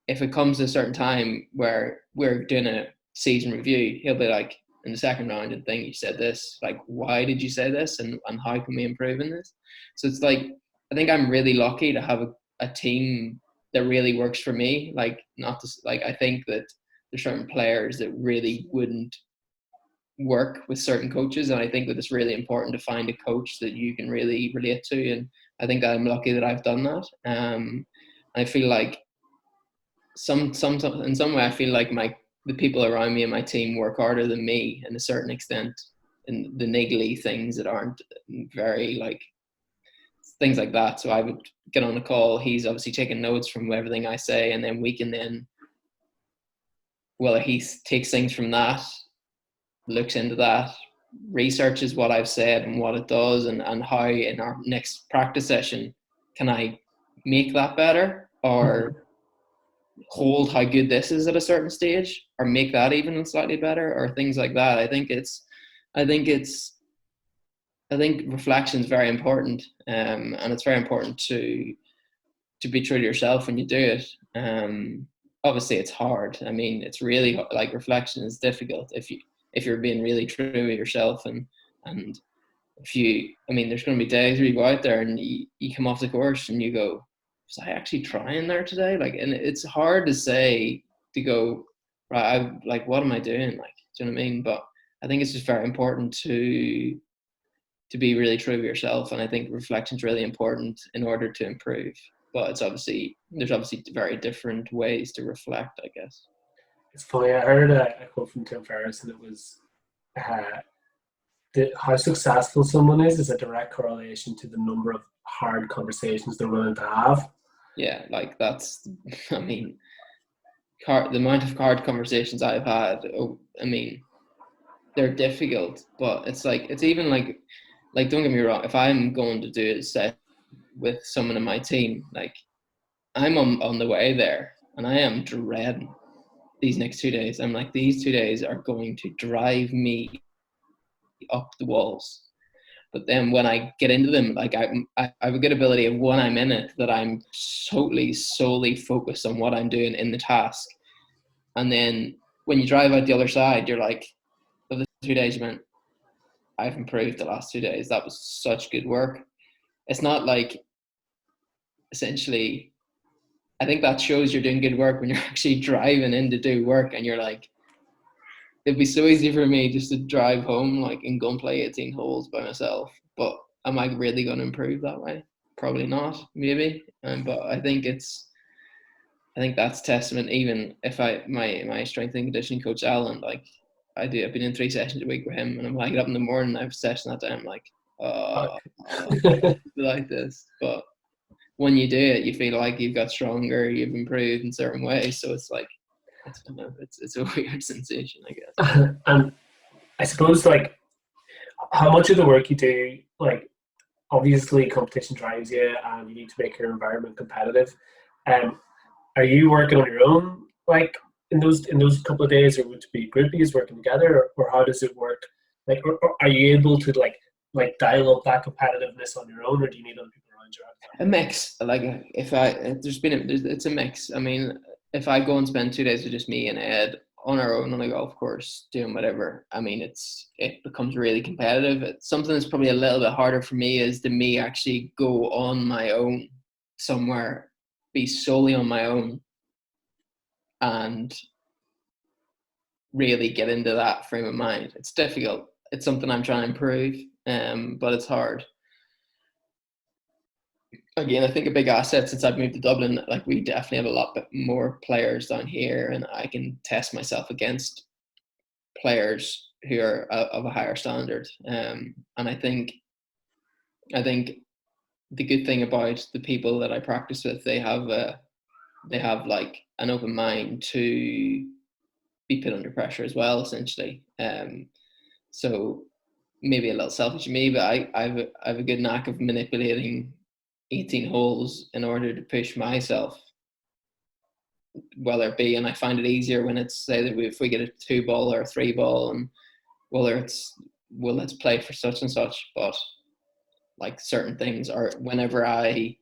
if it comes to a certain time where we're doing a season review, he'll be like, in the second round, and think, you said this, like, why did you say this, and how can we improve in this? So it's like, I think I'm really lucky to have a team that really works for me. Like, not to, like, I think that there's certain players that really wouldn't work with certain coaches, and I think that it's really important to find a coach that you can really relate to, and I think I'm lucky that I've done that. I feel like in some way I feel like the people around me and my team work harder than me in a certain extent, in the niggly things that aren't very, like, things like that. So I would get on a call, he's obviously taking notes from everything I say, and then we can then, whether he takes things from that, looks into that, researches what I've said and what it does, and how in our next practice session can I make that better, or hold how good this is at a certain stage, or make that even slightly better, or things like that. I think reflection is very important, and it's very important to be true to yourself when you do it. Obviously it's hard. I mean, it's really, like, reflection is difficult if you're being really true to yourself, and if you, I mean, there's going to be days where you go out there and you come off the course and you go, was I actually trying there today? Like, and it's hard to say, to go, right, like, what am I doing? Like, do you know what I mean? But I think it's just very important to be really true to yourself, and I think reflection is really important in order to improve. But there's obviously very different ways to reflect, I guess. It's funny, I heard a quote from Tim Ferriss, and it was, how successful someone is a direct correlation to the number of hard conversations they're willing to have. Yeah, like, that's, I mean, the amount of hard conversations I've had, I mean, they're difficult, but it's like, it's even like, don't get me wrong, if I'm going to do a set with someone in my team, like, I'm on the way there, and I am dreading these next 2 days. I'm like, these 2 days are going to drive me up the walls. But then when I get into them, like, I have a good ability of, when I'm in it, that I'm solely focused on what I'm doing in the task. And then when you drive out the other side, you're like, of the 2 days, you went, I've improved the last 2 days. That was such good work. It's not like, essentially, I think that shows you're doing good work when you're actually driving in to do work, and you're like, it'd be so easy for me just to drive home, like, and go and play 18 holes by myself. But am I really going to improve that way? Probably not, maybe. But I think that's testament. Even if my strength and conditioning coach, Alan, like, I've been in 3 sessions a week with him, and I'm like, up in the morning, I have a session that day, I'm like, like this. But when you do it, you feel like you've got stronger, you've improved in certain ways. So it's like, I don't know, it's a weird sensation, I guess. And I suppose, like, how much of the work you do, like, obviously competition drives you, and you need to make your environment competitive. Are you working on your own, like, in those couple of days, or would it be groupies working together, or how does it work? Like, or are you able to like dial up that competitiveness on your own, or do you need other people around challenge or anything? A mix. Like it's a mix. I mean, if I go and spend 2 days with just me and Ed on our own on a golf course doing whatever, I mean, it becomes really competitive. It's something that's probably a little bit harder for me is to me actually go on my own somewhere, be solely on my own, and really get into that frame of mind. It's difficult. It's something I'm trying to improve, but it's hard. Again, I think a big asset since I've moved to Dublin, like we definitely have a lot more players down here, and I can test myself against players who are of a higher standard. And I think the good thing about the people that I practice with, they have like an open mind to be put under pressure as well, essentially. So maybe a little selfish of me, but I have a good knack of manipulating 18 holes in order to push myself, whether it be, and I find it easier when it's, say that if we get a 2-ball or a 3-ball, and whether it's, well, let's play for such and such, but like certain things are, whenever I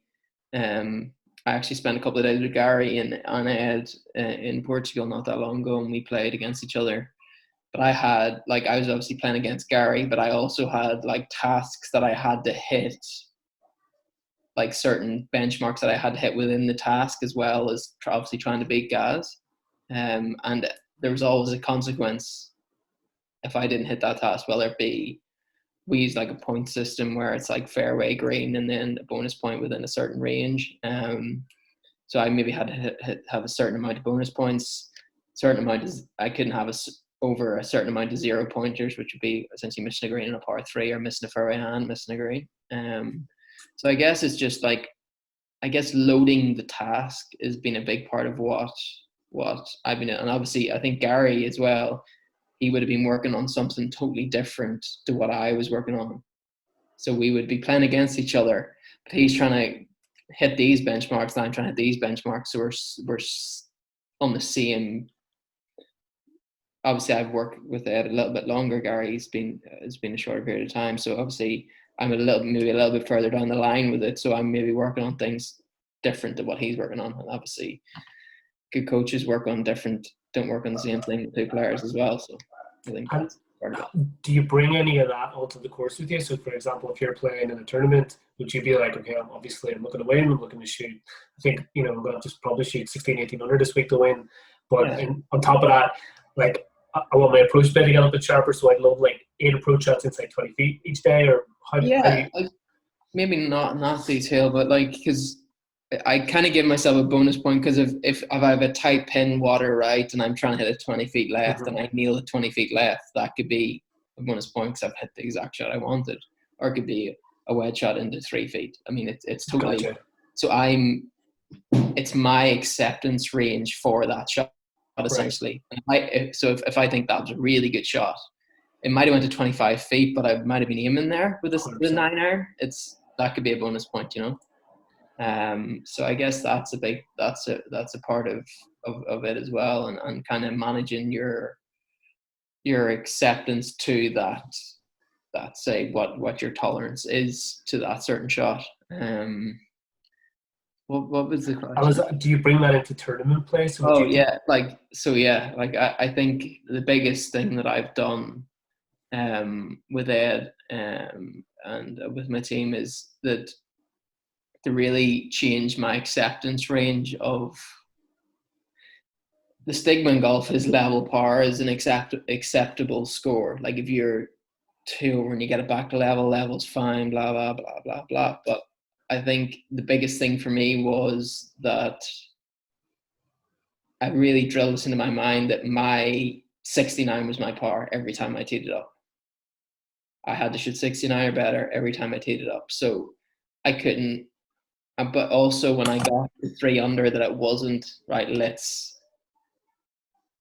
actually spent a couple of days with Gary and Ed in Portugal not that long ago, and we played against each other. But I was obviously playing against Gary, but I also had like tasks that I had to hit, like certain benchmarks that I had to hit within the task, as well as obviously trying to beat Gaz. And there was always a consequence if I didn't hit that task, whether it be, we use like a point system where it's like fairway green and then a bonus point within a certain range. So I maybe had to have a certain amount of bonus points, certain amount is, I couldn't have over a certain amount of 0 pointers, which would be essentially missing a green in a par 3 or missing a fairway hand, missing a green. So I guess it's just like, I guess loading the task has been a big part of what I've been in. And obviously I think Gary as well, he would have been working on something totally different to what I was working on. So we would be playing against each other, but he's trying to hit these benchmarks and I'm trying to hit these benchmarks. So we're on the same. Obviously I've worked with Ed a little bit longer. Gary, it's been a shorter period of time. So obviously I'm maybe a little bit further down the line with it. So I'm maybe working on things different to what he's working on. And obviously good coaches don't work on the same thing with two players as well. So I think that's part of it. Do you bring any of that onto the course with you? So for example, if you're playing in a tournament, would you be like, okay, I'm looking to win, I'm looking to shoot, I think, I'm going to just probably shoot 16, 18 under this week to win. But on top of that, like, I want my approach play to get a bit sharper, so I'd love like 8 approach shots inside 20 feet each day, or how do you... like, maybe not detail, but like, because I kind of give myself a bonus point, because if I have a tight pin water right and I'm trying to hit it 20 feet left and I nail it 20 feet left, that could be a bonus point because I've hit the exact shot I wanted, or it could be a wedge shot into 3 feet. I mean, it's totally... Gotcha. So it's my acceptance range for that shot, essentially. Right. So if I think that was a really good shot, it might have went to 25 feet, but I might have been aiming there with the 9-iron. That could be a bonus point, So I guess that's a part of it as well, and kind of managing your acceptance to that say what your tolerance is to that certain shot. What was the question? Do you bring that into tournament play? So I think the biggest thing that I've done with Ed and with my team is that to really change my acceptance range of the stigma in golf is level par is an acceptable score. Like if you're 2 over and you get it back to level's fine, blah, blah, blah, blah, blah. But I think the biggest thing for me was that I really drilled this into my mind that my 69 was my par every time I teed it up. I had to shoot 69 or better every time I teed it up. So I couldn't, but also when I got to 3 under, that it wasn't, right, let's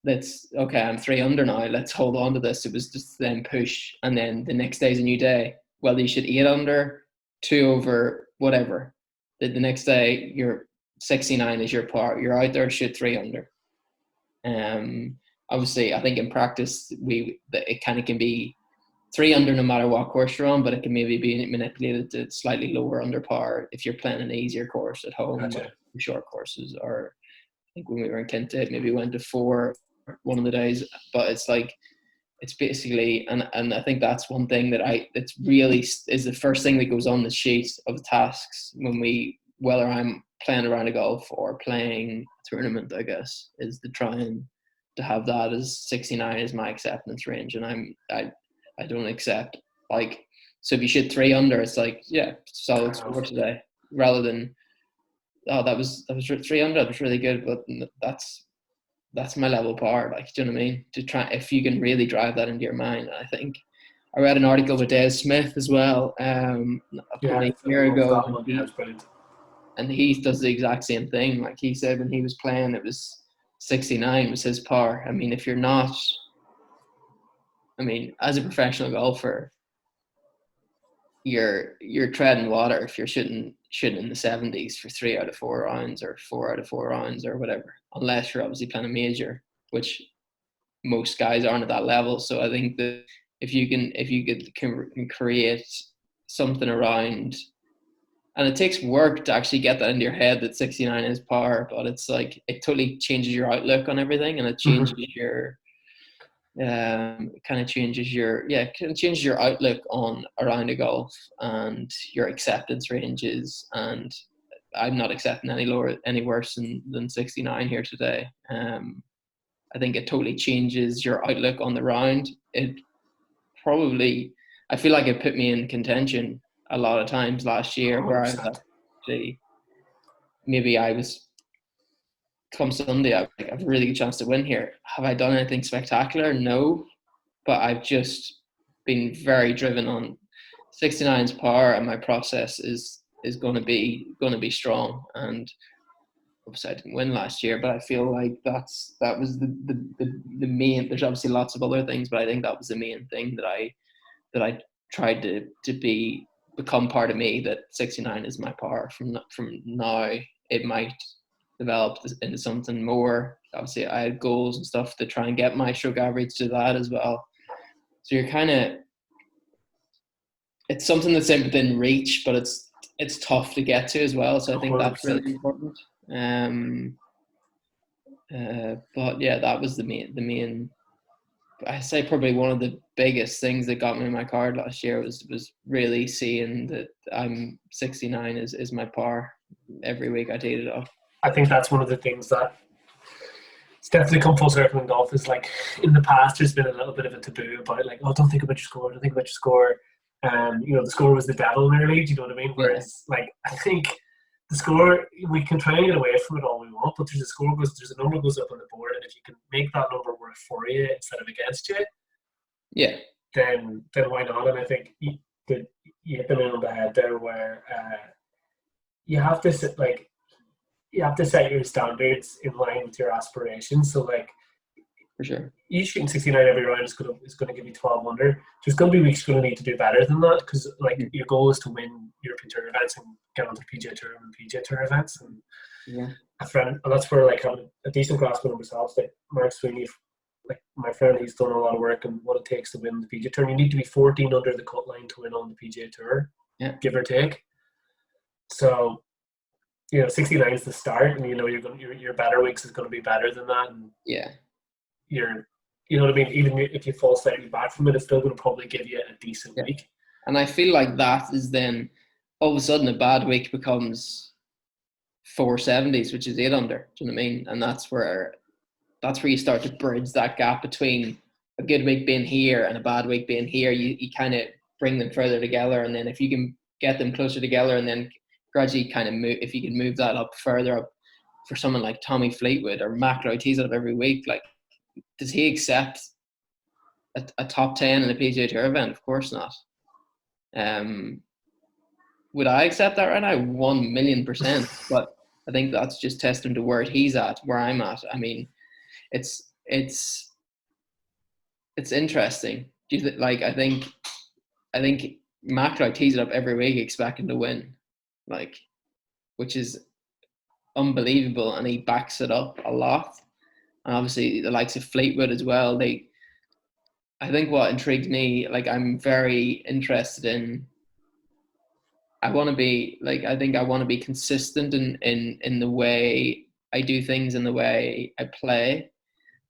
okay, I'm 3 under now, let's hold on to this. It was just then push, and then the next day's a new day. Whether you should 8 under, 2 over, whatever. The next day, your 69 is your par. You're out there, shoot 3 under. Obviously, I think in practice, it kind of can be 3 under no matter what course you're on, but it can maybe be manipulated to slightly lower under par if you're playing an easier course at home. Gotcha. Short courses, or I think when we were in Kent, maybe went to 4 one of the days. But it's like, it's basically, and I think that's one thing that it's really is the first thing that goes on the sheet of tasks whether I'm playing a round of golf or playing a tournament, I guess, is to try and to have that as 69 is my acceptance range, and I don't accept, like, so if you shoot 3 under, it's like, yeah, solid score today, rather than, oh, that was 3 under, that was really good, but that's my level par. Like, do you know what I mean? To try, if you can really drive that into your mind. I think I read an article with Dave Smith as well, probably a year ago, and he does the exact same thing. Like, he said when he was playing, it was 69 was his par. I mean, if you're not, I mean, as a professional golfer, you're treading water if you're shooting in the 70s for 3 out of 4 rounds or 4 out of 4 rounds or whatever, unless you're obviously playing a major, which most guys aren't at that level. So I think that if you can create something around, and it takes work to actually get that into your head that 69 is par, but it's like, it totally changes your outlook on everything, and it changes your kind of changes your outlook on a round of golf and your acceptance ranges. And I'm not accepting any worse than 69 here today. I think it totally changes your outlook on the round. It probably, I feel like it put me in contention a lot of times last year, 100%. Where I was actually, maybe I was, come Sunday, I have a really good chance to win here. Have I done anything spectacular? No, but I've just been very driven on 69's par, and my process is going to be strong. And obviously I didn't win last year, but I feel like that was the main. There's obviously lots of other things, but I think that was the main thing that I tried to become part of me. That 69 is my par. From now, it might develop into something more. Obviously, I had goals and stuff to try and get my stroke average to that as well. So you're kind of, it's something that's within reach, but it's tough to get to as well. So I think 100%. That's really important. But yeah, that was the main. I say probably one of the biggest things that got me my card last year was really seeing that I'm 69 is my par every week I teed it off. I think that's one of the things that it's definitely come full circle in golf. Is like, in the past there's been a little bit of a taboo about, like, oh, don't think about your score, don't think about your score. The score was the devil nearly, do you know what I mean? Whereas, like, I think the score, we can try and get away from it all we want, but there's a number goes up on the board, and if you can make that number work for you instead of against you, yeah, then why not? And I think you hit the nail on the head there, where you have to set your standards in line with your aspirations. So, like, for sure, you shooting 69 every round is going to give you 12 under. There's going to be weeks you're going to need to do better than that, because, like, your goal is to win European Tour events and get onto PGA Tour and PGA Tour events. And and that's where, like, having a decent grasp of numbers helps. Like Mark Sweeney, like my friend, he's done a lot of work on what it takes to win the PGA Tour. You need to be 14 under the cut line to win on the PGA Tour, give or take. So, 69 is the start, and your better weeks is going to be better than that. And you know what I mean? Even if you fall slightly back from it, it's still going to probably give you a decent week. And I feel like that is then all of a sudden a bad week becomes 470s, which is 8 under. Do you know what I mean? And that's where you start to bridge that gap between a good week being here and a bad week being here. You kind of bring them further together, and then if you can get them closer together, and then gradually kind of move, if you can move that up further up for someone like Tommy Fleetwood or McIlroy tees it up every week, like, does he accept a top 10 in a PGA Tour event? Of course not. Would I accept that right now? 1,000,000%. But I think that's just testament to where he's at, where I'm at. I mean, it's interesting. I think McIlroy tees it up every week expecting to win, like, which is unbelievable, and he backs it up a lot. And obviously the likes of Fleetwood as well, I think what intrigues me, like I'm very interested in. I want to be like I think I want to be consistent in the way I do things and the way I play.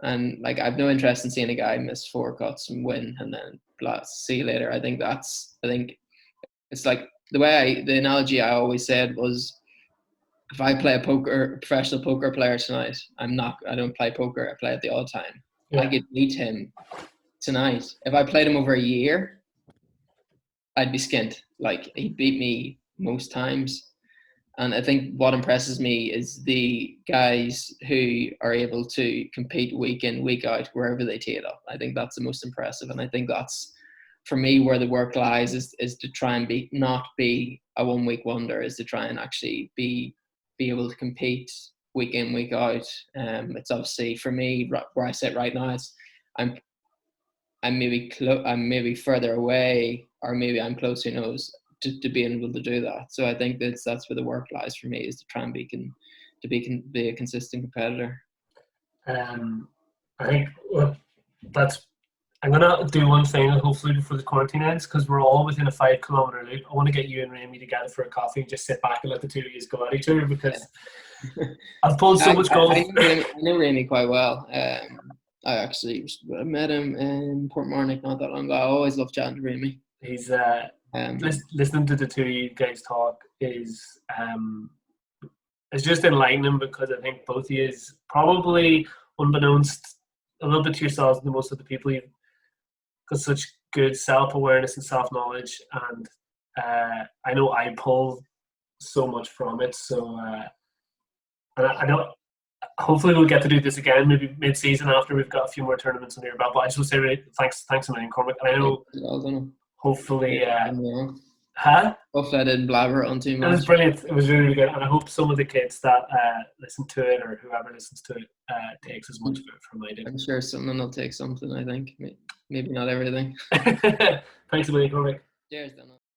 And like I've no interest in seeing a guy miss 4 cuts and win and then blah, see you later. I think it's like the analogy I always said was, if I play a professional poker player tonight, I don't play poker, I play it the odd time. Yeah. I could beat him tonight. If I played him over a year, I'd be skint. Like he'd beat me most times. And I think what impresses me is the guys who are able to compete week in, week out, wherever they tee it up. I think that's the most impressive. And I think that's, for me, where the work lies is to try and not be a 1 week wonder, is to try and actually be able to compete week in, week out. It's obviously, for me, where I sit right now, I'm maybe further away, or maybe I'm close, who knows, to being able to do that. So I think that's where the work lies for me, is to try and be a consistent competitor. I think I'm gonna do one thing hopefully before the quarantine ends, because we're all within a 5 kilometer loop. I want to get you and Remy together for a coffee and just sit back and let the two of you go at each other, because I've pulled so much golf. I know Remy quite well. I actually met him in Portmarnock not that long ago. I always love chatting to Remy. He's listening to the two of you guys talk is just enlightening, because I think both of you is probably, unbeknownst a little bit to yourselves and to most of the people, you've got such good self-awareness and self-knowledge, and I know I pull so much from it. So and I know hopefully we'll get to do this again, maybe mid-season after we've got a few more tournaments under your belt. But I just want to say really thanks a million, Cormac. And I know hopefully hopefully I didn't blabber on too much. It was brilliant. It was really, really good, and I hope some of the kids that listen to it, or whoever listens to it, takes as much of it from I did. I'm sure someone will take something. I think maybe not everything. Thanks a million, Cormac. Cheers, Donald.